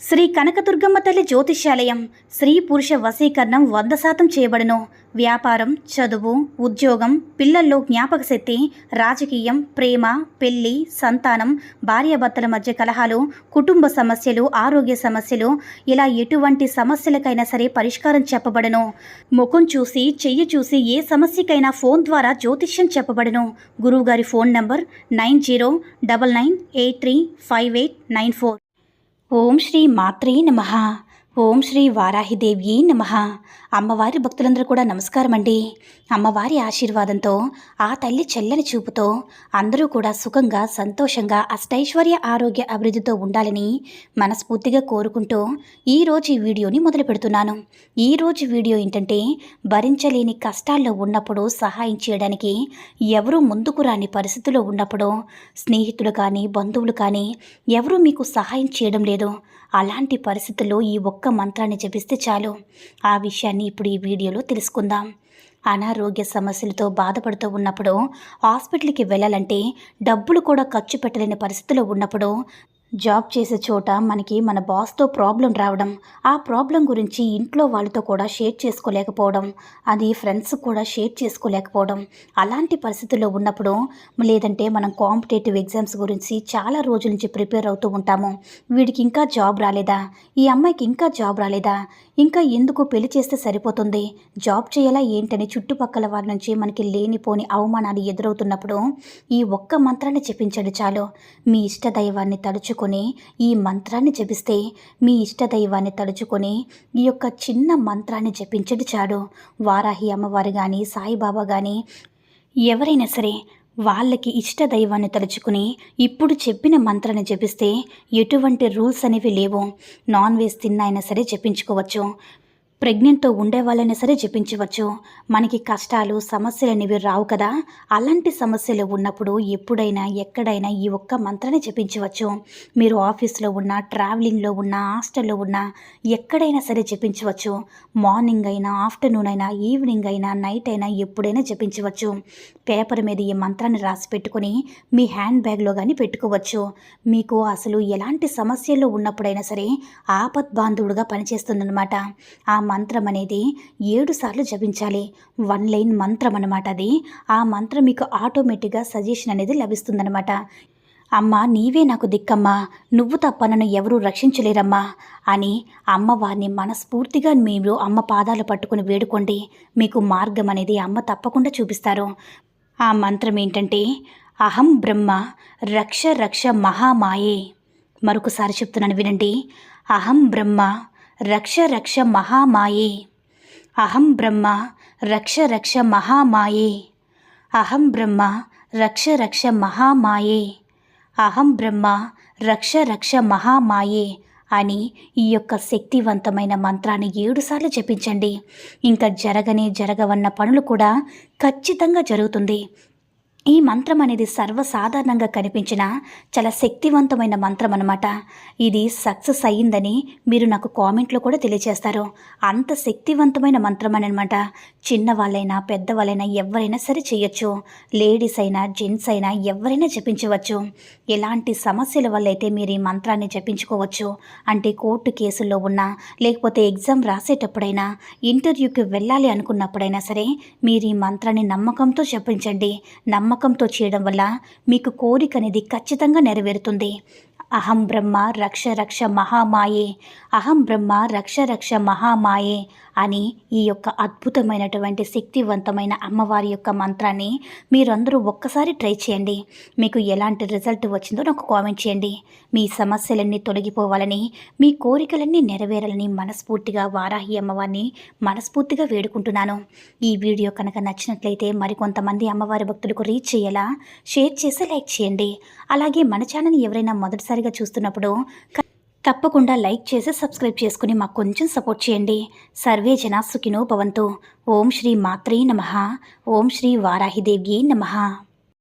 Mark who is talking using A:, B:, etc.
A: శ్రీ కనకదుర్గమ్మ తల్లి జ్యోతిష్యాలయం. స్త్రీ పురుష వశీకరణం 100% చేయబడును. వ్యాపారం, చదువు, ఉద్యోగం, పిల్లల్లో జ్ఞాపక శక్తి, రాజకీయం, ప్రేమ, పెళ్లి, సంతానం, భార్యాభర్తల మధ్య కలహాలు, కుటుంబ సమస్యలు, ఆరోగ్య సమస్యలు, ఇలా ఎటువంటి సమస్యలకైనా సరే పరిష్కారం చెప్పబడును. ముఖం చూసి, చెయ్యి చూసి ఏ సమస్యకైనా ఫోన్ ద్వారా జ్యోతిష్యం చెప్పబడును. గురువుగారి ఫోన్ నంబర్ 9099835894. ఓం శ్రీ మాత్రే నమః. ఓం శ్రీ వారాహిదేవి నమః. అమ్మవారి భక్తులందరూ కూడా నమస్కారం అండి. అమ్మవారి ఆశీర్వాదంతో, ఆ తల్లి చెల్లని చూపుతో అందరూ కూడా సుఖంగా, సంతోషంగా, అష్టైశ్వర్య, ఆరోగ్య అభివృద్ధితో ఉండాలని మనస్ఫూర్తిగా కోరుకుంటూ ఈరోజు ఈ వీడియోని మొదలు పెడుతున్నాను. ఈరోజు వీడియో ఏంటంటే, భరించలేని కష్టాల్లో ఉన్నప్పుడు సహాయం చేయడానికి ఎవరూ ముందుకు రాని పరిస్థితుల్లో ఉన్నప్పుడు స్నేహితులు కానీ, బంధువులు కానీ ఎవరూ మీకు సహాయం చేయడం లేదు. అలాంటి పరిస్థితుల్లో ఈ ఒక్క మంత్రాన్ని జపిస్తే చాలు. ఆ విషయాన్ని ఇప్పుడు ఈ వీడియోలో తెలుసుకుందాం. అనారోగ్య సమస్యలతో బాధపడుతూ ఉన్నప్పుడు, హాస్పిటల్కి వెళ్ళాలంటే డబ్బులు కూడా ఖర్చు పెట్టలేని పరిస్థితిలో ఉన్నప్పుడు, జాబ్ చేసే చోట మనకి మన బాస్తో ప్రాబ్లం రావడం, ఆ ప్రాబ్లం గురించి ఇంట్లో వాళ్ళతో కూడా షేర్ చేసుకోలేకపోవడం, అది ఫ్రెండ్స్ కూడా షేర్ చేసుకోలేకపోవడం, అలాంటి పరిస్థితుల్లో ఉన్నప్పుడు, లేదంటే మనం కాంపిటేటివ్ ఎగ్జామ్స్ గురించి చాలా రోజుల నుంచి ప్రిపేర్ అవుతూ ఉంటాము. వీడికి ఇంకా జాబ్ రాలేదా, ఈ అమ్మాయికి ఇంకా జాబ్ రాలేదా, ఇంకా ఎందుకు పెళ్లి చేస్తే సరిపోతుంది, జాబ్ చేయాలా ఏంటని చుట్టుపక్కల వారి నుంచి మనకి లేనిపోని అవమానాలు ఎదురవుతున్నప్పుడు ఈ ఒక్క మంత్రాన్ని జపించండి చాలు. మీ ఇష్టదైవాన్ని తలుచుకొని ఈ మంత్రాన్ని జపిస్తే, మీ ఇష్టదైవాన్ని తలుచుకొని ఈ యొక్క చిన్న మంత్రాన్ని జపించండి చాలు. వారాహి అమ్మవారు కానీ, సాయిబాబా కానీ ఎవరైనా సరే వాళ్ళకి ఇష్టదైవాన్ని తలుచుకుని ఇప్పుడు చెప్పిన మంత్రాన్ని జపిస్తే ఎటువంటి రూల్స్ అనేవి లేవు. నాన్ వెజ్ తిన్నైనా సరే జపించుకోవచ్చు. ప్రెగ్నెంట్తో ఉండే వాళ్ళైనా సరే జపించవచ్చు. మనకి కష్టాలు, సమస్యలు అనేవి రావు కదా. అలాంటి సమస్యలు ఉన్నప్పుడు ఎప్పుడైనా, ఎక్కడైనా ఈ ఒక్క మంత్రాన్ని జపించవచ్చు. మీరు ఆఫీస్లో ఉన్నా, ట్రావెలింగ్లో ఉన్నా, హాస్టల్లో ఉన్నా, ఎక్కడైనా సరే జపించవచ్చు. మార్నింగ్ అయినా, ఆఫ్టర్నూన్ అయినా, ఈవినింగ్ అయినా, నైట్ అయినా, ఎప్పుడైనా జపించవచ్చు. పేపర్ మీద ఈ మంత్రాన్ని రాసి పెట్టుకొని మీ హ్యాండ్ బ్యాగ్లో కానీ పెట్టుకోవచ్చు. మీకు అసలు ఎలాంటి సమస్యల్లో ఉన్నప్పుడైనా సరే ఆపద్బాంధవుడుగా పనిచేస్తుందన్నమాట. ఆ మంత్రం అనేది 7 సార్లు జపించాలి. 1 లైన్ మంత్రం అన్నమాట అది. ఆ మంత్రం మీకు ఆటోమేటిక్గా సజెషన్ అనేది లభిస్తుందన్నమాట. అమ్మ నీవే నాకు దిక్కమ్మా, నువ్వు తప్ప నన్ను ఎవరూ రక్షించలేరమ్మా అని అమ్మవారిని మనస్ఫూర్తిగా మీరు అమ్మ పాదాలు పట్టుకుని వేడుకోండి. మీకు మార్గం అనేది అమ్మ తప్పకుండా చూపిస్తారు. ఆ మంత్రం ఏంటంటే, అహం బ్రహ్మ రక్ష రక్ష మహామాయే. మరొకసారి చెప్తున్నాను వినండి. అహం బ్రహ్మ రక్ష రక్ష మహామాయే. అహం బ్రహ్మ రక్ష రక్ష మహామాయే. అహం బ్రహ్మ రక్ష రక్ష మహామాయే. అహం బ్రహ్మ రక్ష రక్ష మహామాయే అని ఈ యొక్క శక్తివంతమైన మంత్రాన్ని 7 సార్లు జపించండి. ఇంకా జరగవన్న పనులు కూడా ఖచ్చితంగా జరుగుతుంది. ఈ మంత్రం అనేది సర్వసాధారణంగా కనిపించిన చాలా శక్తివంతమైన మంత్రం అన్నమాట. ఇది సక్సెస్ అయ్యిందని మీరు నాకు కామెంట్లో కూడా తెలియజేస్తారు. అంత శక్తివంతమైన మంత్రం అనమాట. చిన్నవాళ్ళైనా, పెద్దవాళ్ళైనా ఎవరైనా సరే చేయొచ్చు. లేడీస్ అయినా, జెంట్స్ అయినా ఎవరైనా జపించవచ్చు. ఎలాంటి సమస్యల వల్ల అయితే మీరు ఈ మంత్రాన్ని జపించుకోవచ్చు అంటే, కోర్టు కేసుల్లో ఉన్నా, లేకపోతే ఎగ్జామ్ రాసేటప్పుడైనా, ఇంటర్వ్యూకి వెళ్ళాలి అనుకున్నప్పుడైనా సరే మీరు ఈ మంత్రాన్ని నమ్మకంతో జపించండి. నమ్మకంతో చేయడం వల్ల మీకు కోరిక అనేది ఖచ్చితంగా నెరవేరుతుంది. అహం బ్రహ్మ రక్ష రక్ష మహామాయే. అహం బ్రహ్మ రక్ష రక్ష మహామాయే అని ఈ యొక్క అద్భుతమైనటువంటి శక్తివంతమైన అమ్మవారి యొక్క మంత్రాన్ని మీరందరూ ఒక్కసారి ట్రై చేయండి. మీకు ఎలాంటి రిజల్ట్ వచ్చిందో నాకు కామెంట్ చేయండి. మీ సమస్యలన్నీ తొలగిపోవాలని, మీ కోరికలన్నీ నెరవేరాలని మనస్ఫూర్తిగా వారాహి అమ్మవారిని మనస్ఫూర్తిగా వేడుకుంటున్నాను. ఈ వీడియో కనుక నచ్చినట్లయితే మరికొంతమంది అమ్మవారి భక్తులకు రీచ్ చేయాలా షేర్ చేసి లైక్ చేయండి. అలాగే మన ఛానల్ని ఎవరైనా మొదటిసారిగా చూస్తున్నప్పుడు తప్పకుండా లైక్ చేసి సబ్స్క్రైబ్ చేసుకుని మాకు కొంచెం సపోర్ట్ చేయండి. సర్వే జనా సుఖినో భవంతు. ఓం శ్రీ మాత్రే నమః. ఓం శ్రీ వారాహిదేవి నమః.